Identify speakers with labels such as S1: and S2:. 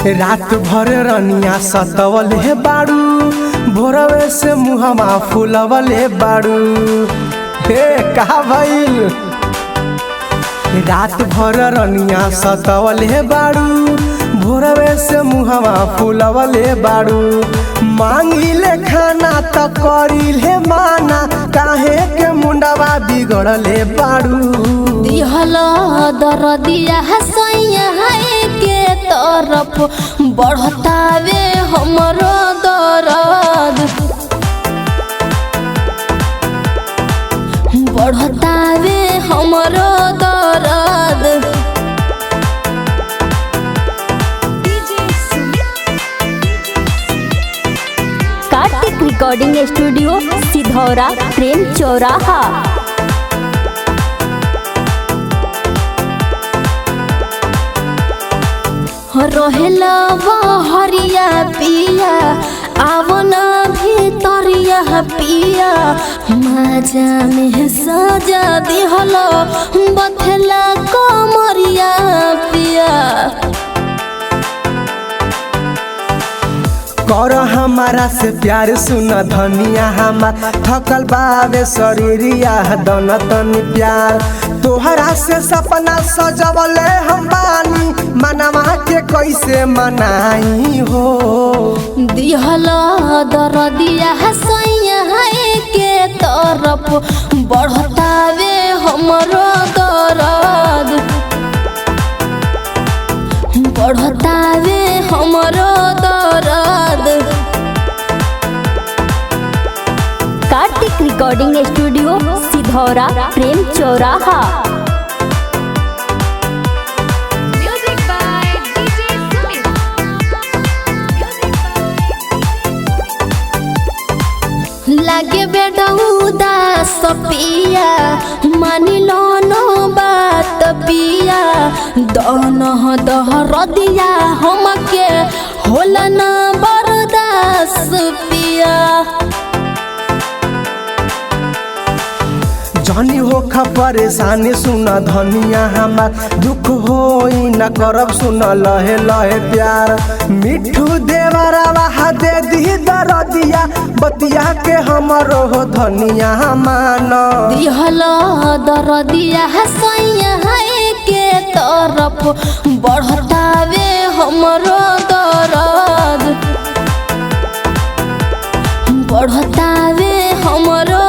S1: रात भर रनिया सतवले बाड़ू, भोरवे से मुहमा फुलवले बाड़ू। हे कहा भइल? रात भर रनिया सतवले बाड़ू, भोरवे से मुहमा फुलवले बाड़ू। मांगिले खाना त करिले माना, काहे के मुंडवा बिगड़ले बाड़ू।
S2: दिहला दरदिया हसैया के तरफ बढ़तावे हमरो दर्द, बढ़तावे हमरो दर्द।
S3: कार्तिक रिकॉर्डिंग स्टूडियो सिधौरा प्रेम चौराहा।
S2: रहेला बहरिया पिया, आवना भीतरिया पिया। माजा में सजा दिहला बथला कमरिया पिया।
S1: कर हमारा से प्यार सुन धनिया, हमार थकल बावे शरीरिया दन तनी प्यार। तोहरा से सपना सजवले हम बानी, मनवा के कैसे मनाई हो।
S2: दिहला दरदिया हसैया के तरफ बढ़तावे हमरो दर्द, बढ़तावे हमरो दर्द।
S3: कार्तिक रिकॉर्डिंग स्टूडियो सिधौरा प्रेम चौराहा।
S2: लागे बेटा उदास पिया, मानी लो नो बात पिया। दहन दहरदिया हमके होला ना बर्दाश्त पिया।
S1: जानी हो परेशानी सुन धनिया, हमार दुख होई न करब सुन लहे लहे प्यार। मिठू देवरा दे दी दरदिया, बतिया के हमरो हो धनिया मान।
S2: दिहला दरदिया हसैया के तरफ बढ़तावे हमरो दर्द, बढ़तावे हमरो